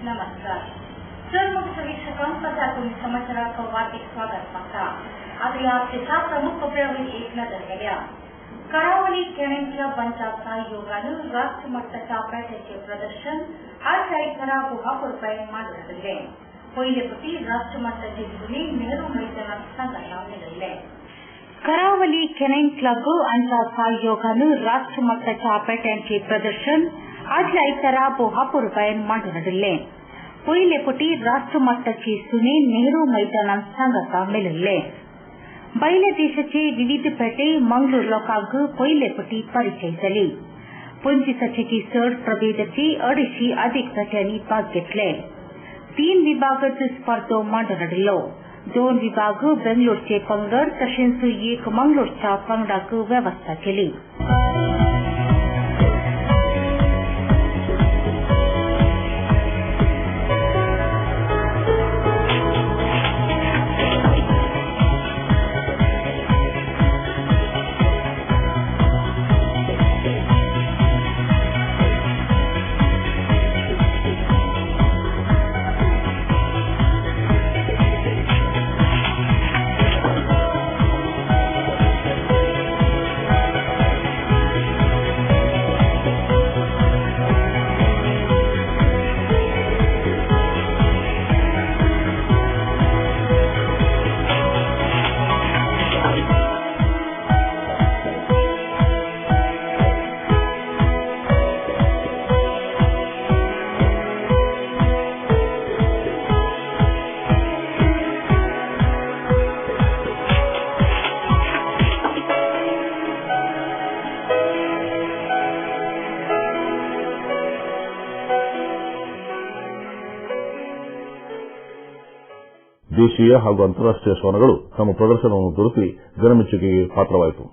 नमस्कार. सर्वमुख्य वीक्षकांचा तुम्ही समाचाराचं हार्दिक स्वागत करता. आता आजच्या प्रमुख खबरांवर एक नजर करूया. कळावली केण्यांच्या बंचाचा सहयोगानं राष्ट्रमट्टाच्या पॅटर्नचे प्रदर्शन आज रैತರ गुहापूर ಮಾಡಿದೆ. पहिलेपटी राष्ट्रमट्टाचे जुने नेहरू मैदानात संघटना करावली केनैन क्लब यांच्या सहयोगानं राष्ट्रमट्टाच्या पॅटर्नचे प्रदर्शन आज रैತರ गुहापूर ಮಾಡಿದೆ. पहिलेपटी राष्ट्रमट्टाचे जुने नेहरू मैदानात संघटना मिळाले. बैले देशाचे विविध पेटे मंगळूर लोकांक पहिलेपटी परिचय झाले. 25ची चढ प्रभेदाची 250 अधिक पेट्यांनी भाग घेतले. 3 विभागात स्पर्धो मांडलो. 2 विभाग बेंगलोरचे पंगड तसेच 1 मंगळूरच्या पंगडाक व्यवस्था केली. ದೇಶೀಯ ಹಾಗೂ ಅಂತಾರಾಷ್ಟೀಯ ಶ್ರವಣಗಳು ತಮ್ಮ ಪ್ರದರ್ಶನವನ್ನು ತೋರಿಸಿ ಜನಮೆಚ್ಚುಗೆಗೆ ಪಾತ್ರವಾಯಿತು.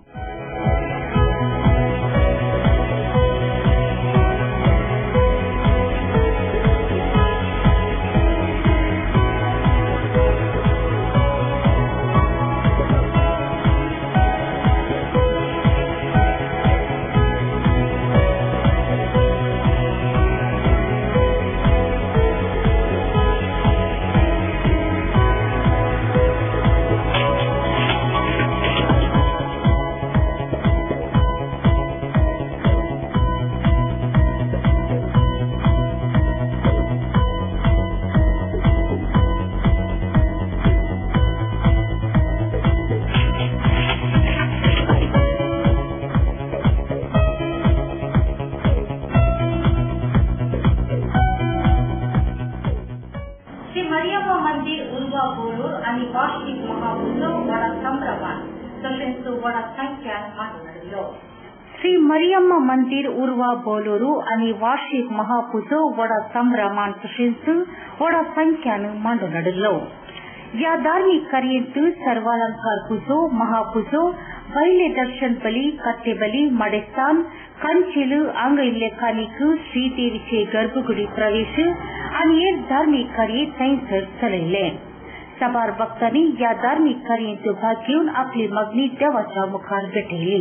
वार्षिक महाउत्सव बड़ा संभ्रमात तसेच बड़ा संख्यान मांडलो. श्री मरियम्मा मंदिर उर्वा बोलूरू आणि वार्षिक महापूजो वडा संभ्रमान तसेच वडा संख्यान मांडलो. या धार्मिक कार्यात सर्वालंकार पूजो, महापूजो, बैले दर्शन बली, कत्ते बली, मडेस्तान, कंचिल, अंगलेखानिक, श्रीदेवीचे गर्भगुडी प्रवेश आणि एक धार्मिक कार्य थंयसर चलयले. सभार भक्तांनी या धार्मिक कार्यात भाग घेऊन आपली मागणी देवाच्या मुखार भेटली.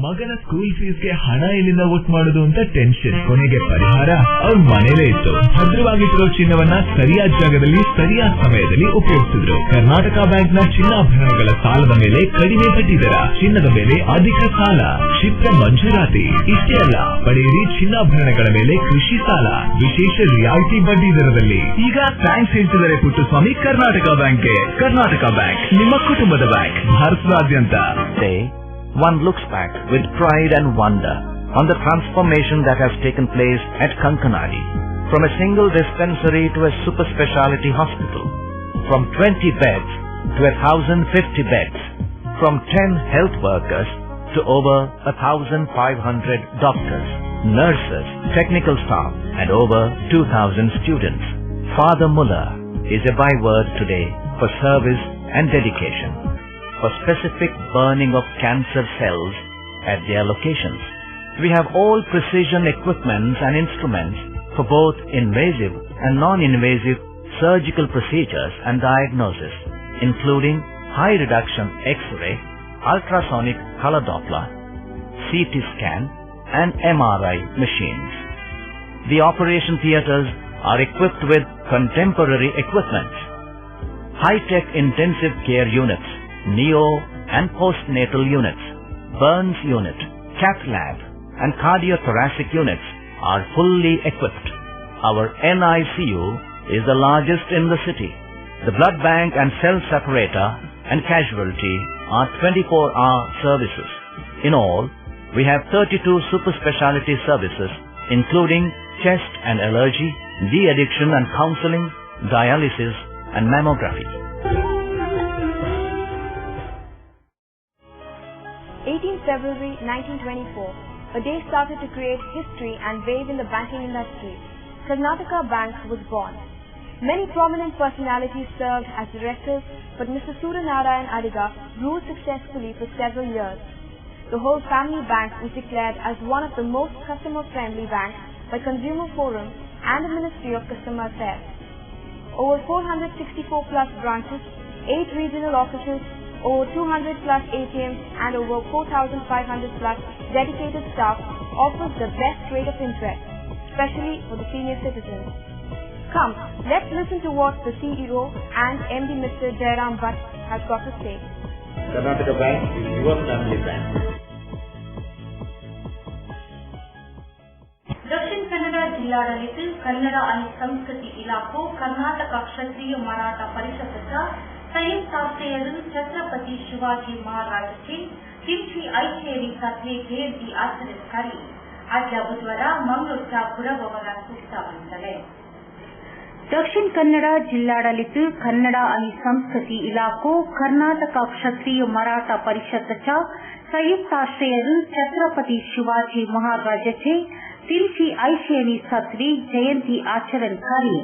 ಮಗನ ಸ್ಕೂಲ್ ಫೀಸ್ಗೆ ಹಣ ಎಲ್ಲಿಂದ ಒಟ್ಟು ಮಾಡೋದು ಅಂತ ಟೆನ್ಷನ್. ಕೊನೆಗೆ ಪರಿಹಾರ ಅವ್ರ ಮನೇಲೇ ಇತ್ತು. ಭದ್ರವಾಗಿಟ್ಟಿರೋ ಚಿನ್ನವನ್ನ ಸರಿಯಾದ ಜಾಗದಲ್ಲಿ ಸರಿಯಾದ ಸಮಯದಲ್ಲಿ ಉಪಯೋಗಿಸಿದ್ರು. ಕರ್ನಾಟಕ ಬ್ಯಾಂಕ್ನ ಚಿನ್ನಾಭರಣಗಳ ಸಾಲದ ಮೇಲೆ ಕಡಿಮೆ ಬಡ್ಡಿ ದರ, ಚಿನ್ನದ ಮೇಲೆ ಅಧಿಕ ಸಾಲ, ಕ್ಷಿಪ್ರ ಮಂಜೂರಾತಿ. ಇಷ್ಟೇ ಅಲ್ಲ, ಪಡೆಯಿರಿ ಚಿನ್ನಾಭರಣಗಳ ಮೇಲೆ ಕೃಷಿ ಸಾಲ ವಿಶೇಷ ರಿಯಾಯಿತಿ ಬಡ್ಡಿ ದರದಲ್ಲಿ. ಈಗ ಥ್ಯಾಂಕ್ಸ್ ಹೇಳ್ತಿದ್ದಾರೆ ಪುಟ್ಟಸ್ವಾಮಿ ಕರ್ನಾಟಕ ಬ್ಯಾಂಕ್ಗೆ. ಕರ್ನಾಟಕ ಬ್ಯಾಂಕ್ ನಿಮ್ಮ ಕುಟುಂಬದ ಬ್ಯಾಂಕ್, ಭಾರತದಾದ್ಯಂತ. One looks back with pride and wonder on the transformation that has taken place at Kankanadi, from a single dispensary to a super speciality hospital, from 20 beds to 1,050 beds, from 10 health workers to over 1,500 doctors, nurses, technical staff and over 2,000 students. Father Muller is a byword today for service and dedication, for specific burning of cancer cells at their locations. We have all precision equipments and instruments for both invasive and non-invasive surgical procedures and diagnosis, including high reduction X-ray, ultrasonic color Doppler, CT scan and MRI machines. The operation theatres are equipped with contemporary equipment, high-tech intensive care units, neo and postnatal units, burns unit, cath lab and cardiothoracic units are fully equipped. Our NICU is the largest in the city. The blood bank and cell separator and casualty are 24-hour services. In all, we have 32 super speciality services including chest and allergy, de-addiction and counseling, dialysis and mammography. 18 February 1924, a day started to create history and wave in the banking industry. Karnataka Bank was born. Many prominent personalities served as directors, but Mr. Suryanarayan Adiga ruled successfully for several years. The whole family bank was declared as one of the most customer-friendly banks by Consumer Forum and the Ministry of Customer Affairs. Over 464 plus branches, 8 regional offices, over 200 plus ATMs and over 4,500 plus dedicated staff offers the best rate of interest, especially for the senior citizens. Come, let's listen to what the CEO and MD Mr. Jairam Bhatt has got to say. Karnataka Bank is your family bank. दक्षिण कन्नड़ जिल्लाडಳಿತ कन्नड़ आणि संस्कृति इलाको कर्नाटक क्षत्रिय मराठा परिषदच्या संयुक्ताश्रयातून छत्रपती शिवाजी महाराजांची 380वी जयंती आचरण्यासाठी आज बुधवार मंगळूरच्या पुरभवनात उत्सव झाले. दक्षिण कन्नड़ जिल्लाडಳಿತ कन्नड़ आणि संस्कृति इलाको कर्नाटक क्षत्रिय मराठा परिषदच्या संयुक्ताश्रयातून छत्रपती शिवाजी महाराजांची 380वी जयंती आचरणकारी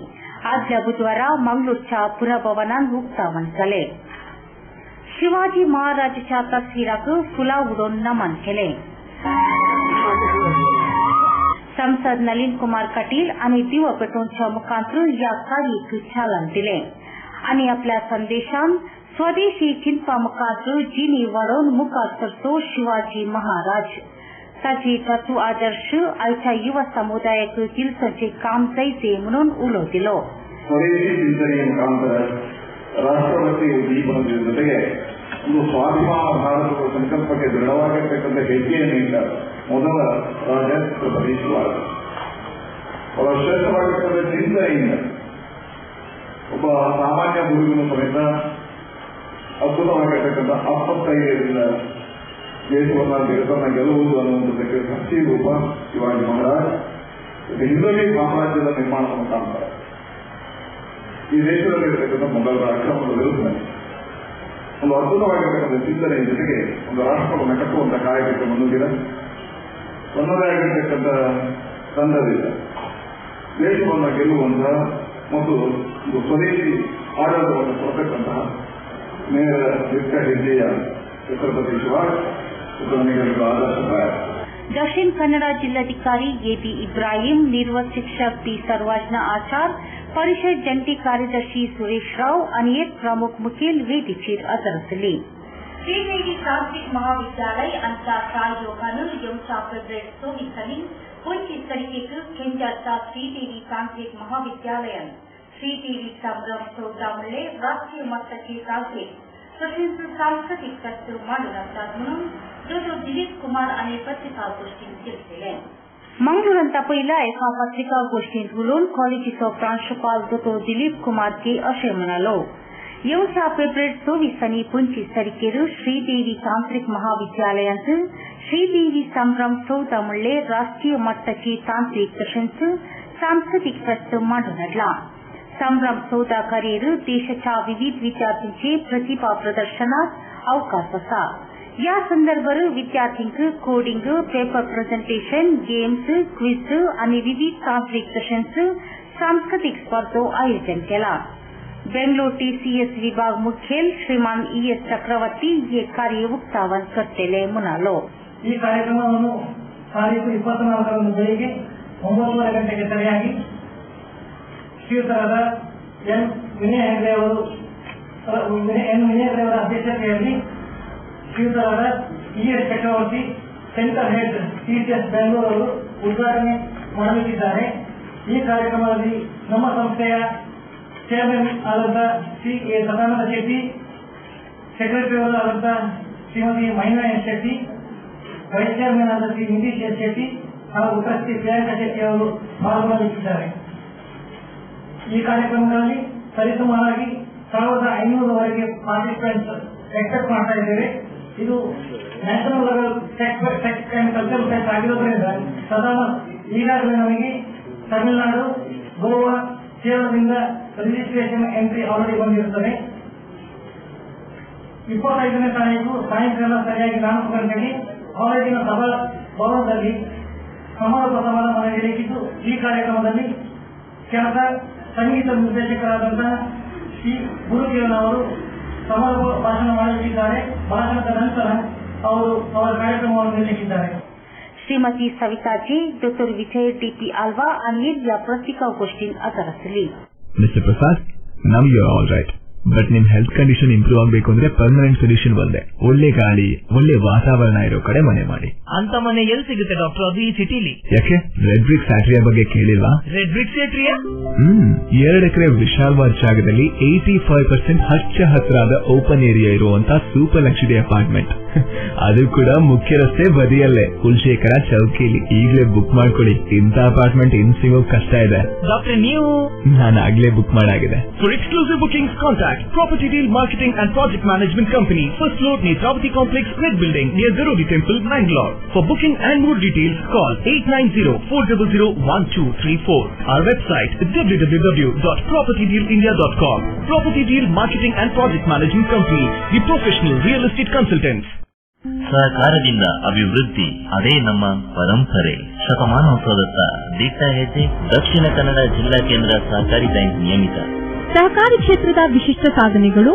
आज बुधवार मंगळूरच्या पुरभवनात उत्सव झाले. शिवाजी महाराजांच्या तस्वीराक फुला उडोवन नमन केले. संसद नलिन कुमार कटील आणि दिव पेटोवच्या मुखांतर या कार्याक चालन दिले आणि आपल्या संदेशांत स्वदेशी चिंतपा मुखांतर जिणी वाडोवन मुखार सरतो शिवाजी महाराज ताची तत्व आदर्श आयच्या युवा समुदायाक दिलसचे काम जायचे म्हणून उलो दिलो. ಸ್ವದೇಶಿ ಚಿಂತನೆಯ ಮುಖಾಂತರ ರಾಷ್ಟ್ರಭಕ್ತಿಯ ದೀಪನದ ಜೊತೆಗೆ ಒಂದು ಸ್ವಾಭಿಮಾನ ಭಾರತದ ಸಂಕಲ್ಪಕ್ಕೆ ದೃಢವಾಗಿರ್ತಕ್ಕಂಥ ಹೆಜ್ಜೆಯನ್ನು ಇಟ್ಟ ಮೊದಲ ರಾಜ ಛತ್ರಪತಿ ಶಿವಾಜಿ. ಅವರ ಶ್ರೇಷ್ಠವಾಗಿರ್ತಕ್ಕಂಥ ಚಿಂತನೆಯಿಂದ ಒಬ್ಬ ಸಾಮಾನ್ಯ ಗುರುವಿನ ಸಮೇತ ಅದ್ಭುತವಾಗಿರ್ತಕ್ಕಂಥ ಆತ್ಮಸ್ಥೈರ್ಯದಿಂದ ದೇಶವನ್ನ ಜಗತ್ತನ್ನ ಗೆಲ್ಲುವುದು ಅನ್ನುವಂಥದ್ದಕ್ಕೆ ಶಕ್ತಿ ರೂಪ ಶಿವಾಜಿ ಮಹಾರಾಜ್ ಹಿಂದೂಲಿ ಸಾಮ್ರಾಜ್ಯದ ನಿರ್ಮಾಣದ ಮುಖಾಂತರ ಈ ದೇಶದಲ್ಲಿರ್ತಕ್ಕಂಥ ಮೊಘಲರ ಅಕ್ರಮದ ವಿರುದ್ಧ ಒಂದು ಅದ್ಭುತವಾಗಿರ್ತಕ್ಕಂಥ ಚಿಂತನೆಯ ಜೊತೆಗೆ ಒಂದು ರಾಷ್ಟ್ರವನ್ನು ಕಟ್ಟುವಂತಹ ಕಾರ್ಯಕ್ಕೆ ಮುಂದಿದೆ. ತನ್ನದೇ ಆಗಿರ್ತಕ್ಕಂಥ ತಂಡದಿಂದ ದೇಶವನ್ನು ಗೆಲ್ಲುವಂತಹ ಮತ್ತು ಒಂದು ಸ್ವದೇಶಿ ಆಡಳಿತವನ್ನು ಕೊಡತಕ್ಕಂತಹ ನೇರ ದಿಟ್ಟ ಹೆಜ್ಜೆಯ ಛತ್ರಪತಿ ಶಿವಾಜಿ ನನಗೆ ಆದರ್ಶಪ್ರಾಯ. दक्षिण कन्नड़ जिल्हाधिकारी एबी इब्राहिम, निर्वत शिक्षक पी सर्वाजना आचार, परिषद जंटी कार्यदर्शी सुरेश राव आणि एक प्रमुख मुखेल वेदिचेर हजर आसले. श्रीदेवी तांत्रिक महाविद्यालय अंचा सहयोगानं येवचा फेब्रुवारी 24 साली 25 तारखेक केंद्राचा श्रीदेवी तांत्रिक महाविद्यालयान श्रीदेवी संभ्रम चौदामुळे राष्ट्रीय मಟ್ಟಕ್ಕೆ तांत्रिक तसेच सांस्कृतिक कार्यक्रम ಮಾಡುವಂತ म्हणून जो दिलीप कुमार आणि पत्रिकागोष्ठीत केले. मंगळूरांत पहिला एका पत्रिकागोष्ठीत बोलून कॉलेजीचो प्रांशुपाल दो दिलीप कुमार के अशें म्हणालो. येवचा फेब्रुवारी 24 आनी 25 तारखेर श्रीदेवी तांत्रिक महाविद्यालयांत श्रीदेवी संभ्रम 14 म्हणले राष्ट्रीय मट्टाची तांत्रिक तशेंच सांस्कृतिक कार्यक्रम मांडून हाडला. संभ्रम 14 कार्यार देशाच्या विविध विद्यार्थ्यांचे प्रतिभा प्रदर्शनात अवकाश आसा. या संदर्भात विद्यार्थ्यांक coding, paper presentation, games, quiz आणि विविध तांत्रिक तशेंच सांस्कृतिक स्पर्धो आयोजन केला. बेंगलोर टीसीएस विभाग मुखेल श्रीमान ES ಚಕ್ರವರ್ತಿ ಈ ಕಾರ್ಯ ಉಕ್ತಾವನ್ ಕಟ್ಟೆಲೆ ಮುನಾಲೋ. ಈ ಕಾರ್ಯಕ್ರಮವನ್ನು ತಾರೀಖು 24ರಂದು ಬೆಳಿಗ್ಗೆ 9:30 ಗಂಟೆಗೆ ಸರಿಯಾಗಿ ಶ್ರೀಯುತರಾದ ಎನ್ ವಿನಯ್ ಹೆಗ್ಡೆ ಅವರ ಅಧ್ಯಕ್ಷತೆಯಲ್ಲಿ ಶ್ರೀಯುತರಾದ ES ಚಕ್ರವರ್ತಿ ಸೆಂಟರ್ ಹೆಡ್ TCS ಬೆಂಗಳೂರು ಅವರು ಉದ್ಘಾಟನೆ ಮಾಡಲಿದ್ದಾರೆ. ಈ ಕಾರ್ಯಕ್ರಮದಲ್ಲಿ ನಮ್ಮ ಸಂಸ್ಥೆಯ ಚೇರ್ಮನ್ ಆದಂತ ಶ್ರೀ ಎ ಸದಾನಂದ ಶೆಟ್ಟಿ, ಸೆಕ್ರೆಟರಿ ಆದಂತ ಶ್ರೀಮತಿ ಮಹಿಳಾ ಎಸ್ ಶೆಟ್ಟಿ, ವೈಸ್ ಚೇರ್ಮನ್ ಆದ ಶ್ರೀ ನಿತೀಶ್ ಎಸ್ ಶೆಟ್ಟಿ ಹಾಗೂ ಟ್ರಸ್ಟಿ ಪ್ರಿಯಾಂಕಾ ಶೆಟ್ಟಿ ಅವರು ಪಾಲ್ಗೊಳ್ಳಲಿದ್ದಾರೆ. ಈ ಕಾರ್ಯಕ್ರಮಗಳಲ್ಲಿ ಸರಿಸುಮಾರಾಗಿ 1500ವರೆಗೆ ಪಾರ್ಟಿಸಿಪೆಂಟ್ಸ್ ಎಕ್ಸ್ಪೆಕ್ಟ್ ಮಾಡ್ತಾ ಇದ್ದೇವೆ. ಇದು national level tech and cultural fest ಆಗಿರೋದ್ರಿಂದ ಈಗಾಗಲೇ ನಮಗೆ ತಮಿಳುನಾಡು, ಗೋವಾ, ಕೇರಳದಿಂದ ರಿಜಿಸ್ಟ್ರೇಷನ್ ಎಂಟ್ರಿ ಆಲ್ರೆಡಿ ಬಂದಿರುತ್ತದೆ. 25ನೇ ತಾರೀಕು ಸಾಯಂಕಾಲ ಸರಿಯಾಗಿ 4 ಗಂಟೆಗೆ ಕಾಲೇಜಿನ ಸಭಾ ಭವನದಲ್ಲಿ ಸಮಾರೋಪ ಸಮಾರಂಭ ನಡೆಯಲಿದ್ದು, ಈ ಕಾರ್ಯಕ್ರಮದಲ್ಲಿ ಖ್ಯಾತ ಸಂಗೀತ ನಿರ್ದೇಶಕರಾದಂತಹ ಶ್ರೀ ಗುರುಕಿರಣ್ ಅವರು ಸಮಾರೋಪ ಭಾಷಣ ಮಾಡಲಿದ್ದಾರೆ. ಭಾಷಣದ ನಂತರ ಅವರು ಅವರ ಕಾರ್ಯಕ್ರಮವನ್ನು ನಡೆಸಲಿದ್ದಾರೆ. श्रीमती सविताजी, डॉ. विजय DP आल्वा आणि या पत्रिकागोष्ठीत हजर असली. Mister Prasad, now you are all right. But ನಿಮ್ ಹೆಲ್ತ್ ಕಂಡೀಷನ್ ಇಂಪ್ರೂವ್ ಆಗಬೇಕು ಅಂದ್ರೆ ಪರ್ಮನೆಂಟ್ ಸೊಲ್ಯೂಷನ್ ಒಂದೇ, ಒಳ್ಳೆ ಗಾಳಿ, ಒಳ್ಳೆ ವಾತಾವರಣ ಇರೋ ಕಡೆ ಮನೆ ಮಾಡಿ. ಅಂತ ಮನೆ ಎಲ್ಲಿ ಸಿಗುತ್ತೆ ಡಾಕ್ಟರ್? ಅದು ಈ ಸಿಟಿಲಿ. ಯಾಕೆ ರೆಡ್ ಬ್ರಿಕ್ಸ್ ಫ್ಯಾಕ್ಟರಿಯ ಬಗ್ಗೆ ಕೇಳಿಲ್ವಾ? Red BRICS ಫ್ಯಾಕ್ಟರಿಯಾ? 2 ಎಕರೆ ವಿಶಾಲವಾದ ಜಾಗದಲ್ಲಿ 85% ಹಚ್ಚ ಹಸಿರಾದ ಓಪನ್ ಏರಿಯಾ ಇರುವಂತ ಸೂಪರ್ ಲಕ್ಸುರಿ ಅಪಾರ್ಟ್ಮೆಂಟ್, ಅದು ಕೂಡ ಮುಖ್ಯ ರಸ್ತೆ ಬದಿಯಲ್ಲೇ, ಕುಲಶೇಖರ ಚೌಕಿಲಿ. ಈಗಲೇ ಬುಕ್ ಮಾಡ್ಕೊಳ್ಳಿ. ಇಂಥ ಅಪಾರ್ಟ್ಮೆಂಟ್ ಇನ್ ಸಿಗೋಕ್ ಕಷ್ಟ ಇದೆ ಡಾಕ್ಟರ್. ನೀವು? ನಾನು ಆಗ್ಲೇ ಬುಕ್ ಮಾಡಾಗಿದೆ. For exclusive bookings contact Property Deal Marketing and Project Management Company, first floor Netravati Complex, Red Building near Zarodi Temple, Mangalore. For booking and more details, call 890-400-1234. Our website is www.propertydealindia.com. Property Deal Marketing and Project Management Company, the professional real estate consultants. ಸಹಕಾರದಿಂದ ಅಭಿವೃದ್ಧಿ, ಅದೇ ನಮ್ಮ ಪರಂಪರೆ. ಶತಮಾನೋತ್ಸವದತ್ತ ದಿಟ್ಟ ಹೆಜ್ಜೆ. ದಕ್ಷಿಣ ಕನ್ನಡ ಜಿಲ್ಲಾ ಕೇಂದ್ರ ಸಹಕಾರಿ ಬ್ಯಾಂಕ್ ನಿಯಮಿತ. ಸಹಕಾರಿ ಕ್ಷೇತ್ರದ ವಿಶಿಷ್ಟ ಸಾಧನೆಗಳು.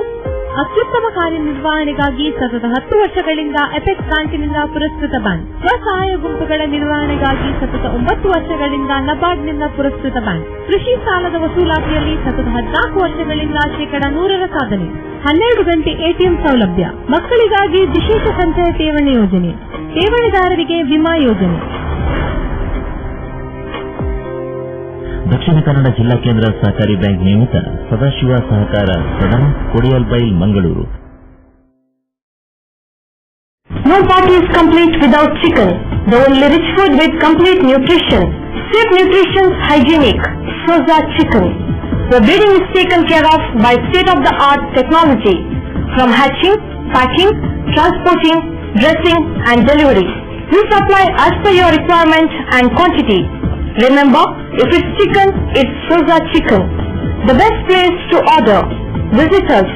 ಅತ್ಯುತ್ತಮ ಕಾರ್ಯನಿರ್ವಹಣೆಗಾಗಿ ಸತತ 10 ವರ್ಷಗಳಿಂದ ಎಪೆಕ್ಸ್ ಬ್ಯಾಂಕಿನಿಂದ ಪುರಸ್ಕೃತ ಬ್ಯಾಂಕ್. ಸ್ವಸಹಾಯ ಗುಂಪುಗಳ ನಿರ್ವಹಣೆಗಾಗಿ ಸತತ 9 ವರ್ಷಗಳಿಂದ ನಬಾರ್ಡ್ನಿಂದ ಪುರಸ್ಕೃತ ಬ್ಯಾಂಕ್. ಕೃಷಿ ಸಾಲದ ವಸೂಲಾತಿಯಲ್ಲಿ ಸತತ 14 ವರ್ಷಗಳಿಂದ 100% ಸಾಧನೆ. 12 ಗಂಟೆ ATM ಸೌಲಭ್ಯ. ಮಕ್ಕಳಿಗಾಗಿ ವಿಶೇಷ ಸಂಚಯ ಠೇವಣಿ ಯೋಜನೆ. ಠೇವಣಿದಾರರಿಗೆ ವಿಮಾ ಯೋಜನೆ. ದಕ್ಷಿಣ ಕನ್ನಡ ಜಿಲ್ಲಾ ಕೇಂದ್ರ ಸಹಕಾರಿ ಬ್ಯಾಂಕ್ ನಿಯಮಿತ ಸದಾಶಿವ ಸಹಕಾರ ಸದನ, Kodialbail, Mangaluru. No party is complete without chicken. The only rich food with complete nutrition. Safe nutrition, hygienic. Soza Chicken. The breeding is taken care of by state-of-the-art technology. From hatching, packing, transporting, dressing and delivery. We supply as per your requirement and quantity. Remember, if it's chicken, it's Soza Chicken. The best place to order. Visit us.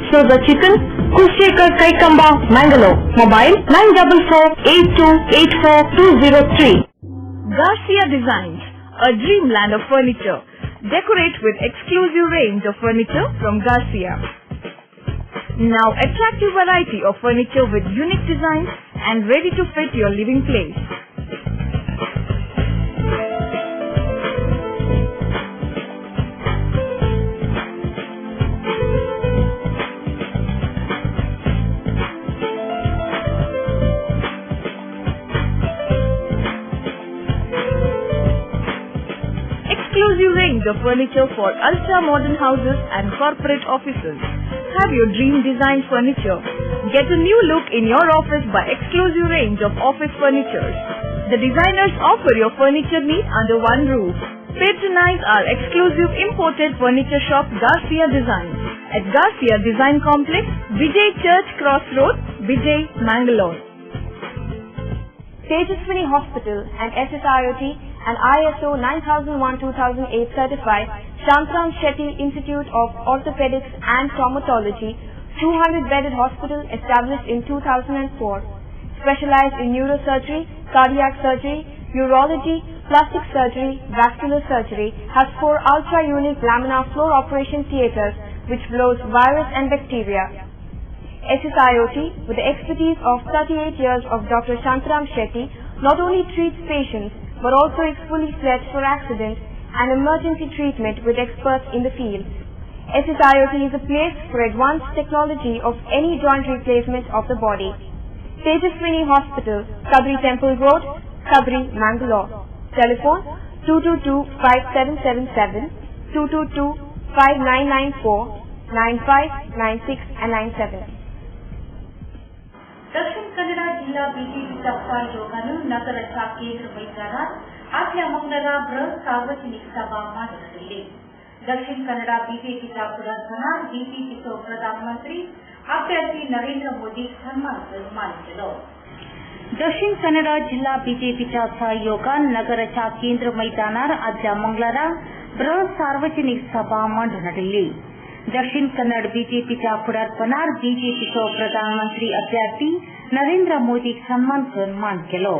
Soza Chicken, Kulshekar Kaikamba, Mangalore. Mobile 944-8284-203. Garcia Designs, a dreamland of furniture. Decorate with exclusive range of furniture from Garcia. Now attractive variety of furniture with unique designs and ready to fit your living place. exclusive range of furniture for ultra-modern houses and corporate offices. Have your dream design furniture. Get a new look in your office by exclusive range of office furniture. The designers offer your furniture needs under one roof. Patronize our exclusive imported furniture shop Garcia Design at Garcia Design Complex, Vijay Church Cross Road, Vijay, Mangalore. Tejaswini Hospital and SSIOT and ISO 9001-2008 certified Shantram Shetty Institute of Orthopedics and Traumatology, 200-bedded hospital established in 2004. Specialized in neurosurgery, cardiac surgery, urology, plastic surgery, vascular surgery, has 4 ultra-unique laminar floor operation theaters which blows virus and bacteria. SSIOT, with the expertise of 38 years of Dr. Shantram Shetty, not only treats patients but also is fully fledged for accident and emergency treatment with experts in the field. SSIOT is a place for advanced technology of any joint replacement of the body. Tejaswini Hospital, Kabri Temple Road, Kabri, Mangalore. Telephone 222-5777, 222-5994, 95, 96 and 97. दक्षिण कन्नड जिल्हा बीजेपीचा सहयोगाने नगरच्या केंद्र मैदानात आपल्या मंगळवार बृहत सार्वजनिक सभा मांडली. दक्षिण कन्नड बीजेपीचा पुढारपणार बीजेपीचो प्रधानमंत्री अभ्यर्थी नरेंद्र मोदी सन्मान केलो. दक्षिण कन्नड जिल्हा बीजेपीच्या सहयोगान नगरच्या केंद्र मैदानार आदल्या मंगळवार बृहत सार्वजनिक सभा मांडली. दक्षिण कन्नड बीजेपीच्या पुढारपणार बीजेपीचो प्रधानमंत्री अभ्यर्थी नरेंद्र मोदीक सन्मान करून केलो.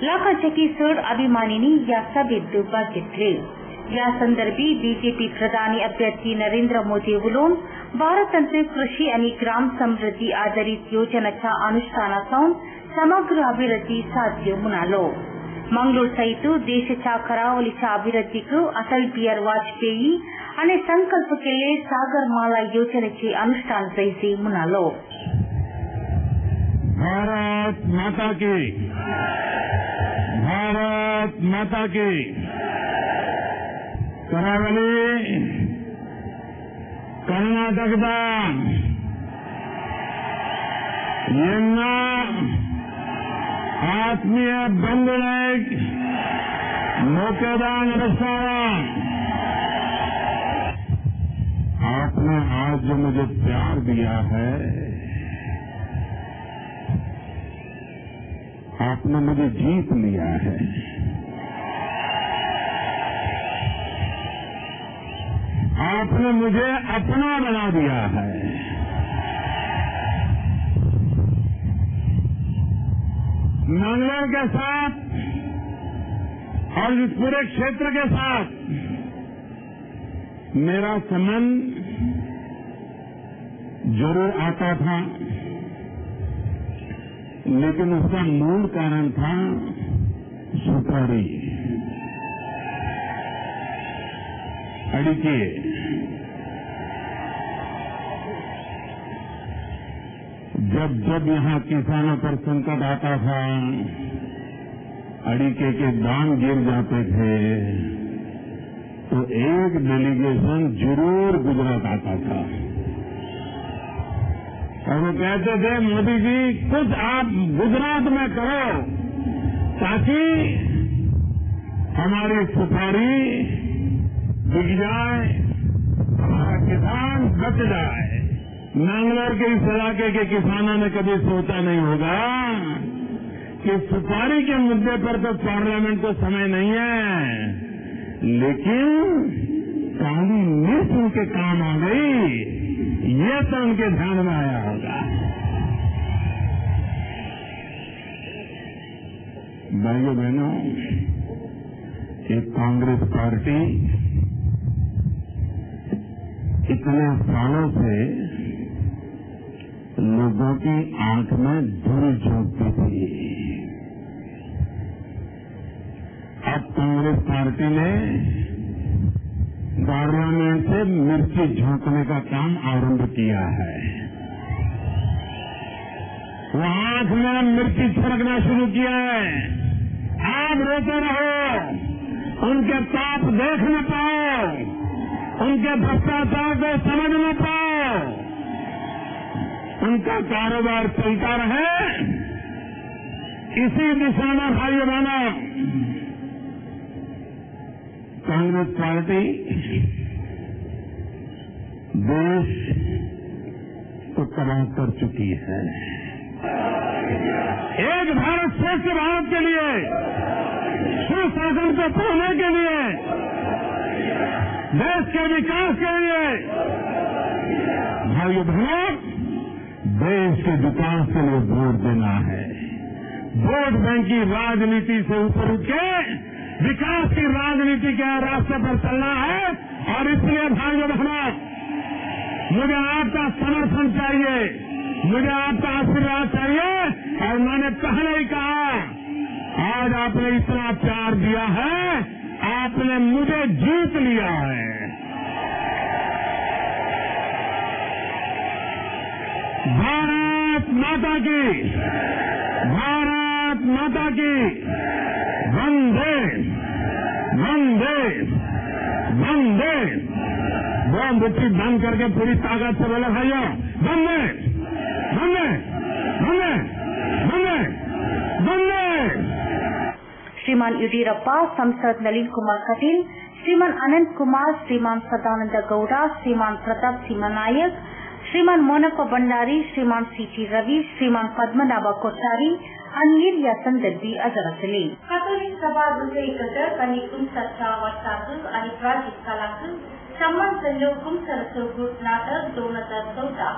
लाखांची चड अभिमानींनी या सभेत भाग घेतले. या संदर्भी बीजेपी प्रधानी अभ्यर्थी नरेंद्र मोदी उलोवन भारताचे कृषी आणि ग्राम समृद्धी आधारित योजनांच्या अनुष्ठानासावन समग्र अभिवृद्धी साध्य म्हणालो. मंगळूर सहित देशाच्या करावलीच्या अभिवृद्धीकू अटल बिहारी वाजपेयी आणि संकल्प केले सागरमाला योजनेचे अनुष्ठान जायचे म्हणालो. भारत माता की, भारत माता की. ಕರಾವಳಿ ಕರ್ನಾಟಕದ ಎಲ್ಲ ಆತ್ಮೀಯ ಬಂಧುಗಳೇ नौकेदा नमस्कार. आपने आज जो मुझे प्यार दिया है, आपने मुझे जीत लिया है. आपने मुझे अपना बना दिया है. मंगलौर के साथ और इस पूरे क्षेत्र के साथ मेरा संबंध जरूर आता था, लेकिन उसका मूल कारण था सुपारी, अड़िके. जब जब यहाँ किसानों पर संकट आता था, अड़िके के दाम गिर जाते थे, तो एक डेलीगेशन जरूर गुजरात आता था और वो कहते थे, मोदी जी कुछ आप गुजरात में करो ताकि हमारी सुपारी बिक जाए, हमारा किसान बच जाए. मंगलौर के इस इलाके के किसानों ने कभी सोचा नहीं होगा कि सुपारी के मुद्दे पर तो पार्लियामेंट को समय नहीं है, लेकिन काली मिर्च उनके काम आ गई, ये तो उनके ध्यान में आया होगा. भाइयों बहनों, एक कांग्रेस पार्टी इतने सालों से लोगों की आंख में धूल झोंकती थी. अब कांग्रेस पार्टी ने पार्लियामेंट से मिर्ची झोंकने का काम आरंभ किया है. वो आंख में मिर्ची छिड़कना शुरू किया है. आप रोते रहो, उनके पाप देख न पाओ, उनके भ्रष्टाचार को समझ न पाओ, उनका कारोबार चलता रहे, इसी दिशा में भाइयों बहनों कांग्रेस पार्टी देश को तबाह कर चुकी है। एक भारत श्रेष्ठ भारत के लिए, सुशासन को पाने के लिए, देश के विकास के लिए, भाइयों बहनों, देश के विकास के लिए वोट देना है। वोट बैंक की राजनीति से ऊपर उठ के विकास की राजनीति के रास्ते पर चलना है। और इसलिए भाइयों बहनों, मुझे आपका समर्थन चाहिए, मुझे आपका आशीर्वाद चाहिए। और मैंने पहले ही कहा, आज आपने इतना प्यार दिया है, आपने मुझे जीत लिया है। भारत माता की, भारत माता की, वंदे वंदे वंदे। वो मुट्ठी बंद करके पूरी ताकत से बोले भाइयों, वंदे वंदे वंदे वंदे वंदे। श्रीमान येडियूरप्पा, संसद नलिन कुमार कटील, श्रीमान अनंत कुमार, श्रीमान सदानंद गौड़ा, श्रीमान प्रताप सिंह नायक, श्रीमान मोनप्पा भंडारी, श्रीमान सीटी रवि, श्रीमान पद्मनाभ कोठारी, अन्य संदर्भी अजरसली कॅथोलिक सभा एकत्र आणि कुमसरच्या वर्षातून आणि प्राचीन काळातून संबंध संयोग सरसोगुट नाटक 2014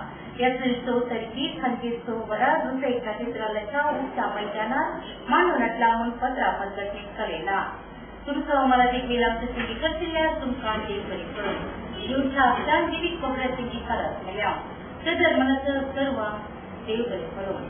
एप्रिल 6 तारखे खंडीत सोहरा दुसरे कॅथेड्रलच्या उच्च मैदानात मांडवण्यातला पत्र प्रकटित केलेला तुमचं मराठी मिलामचं करतील तुमका येऊन विविध कोकणाची फरक केल्या सदर मनाचं सर्व देव करून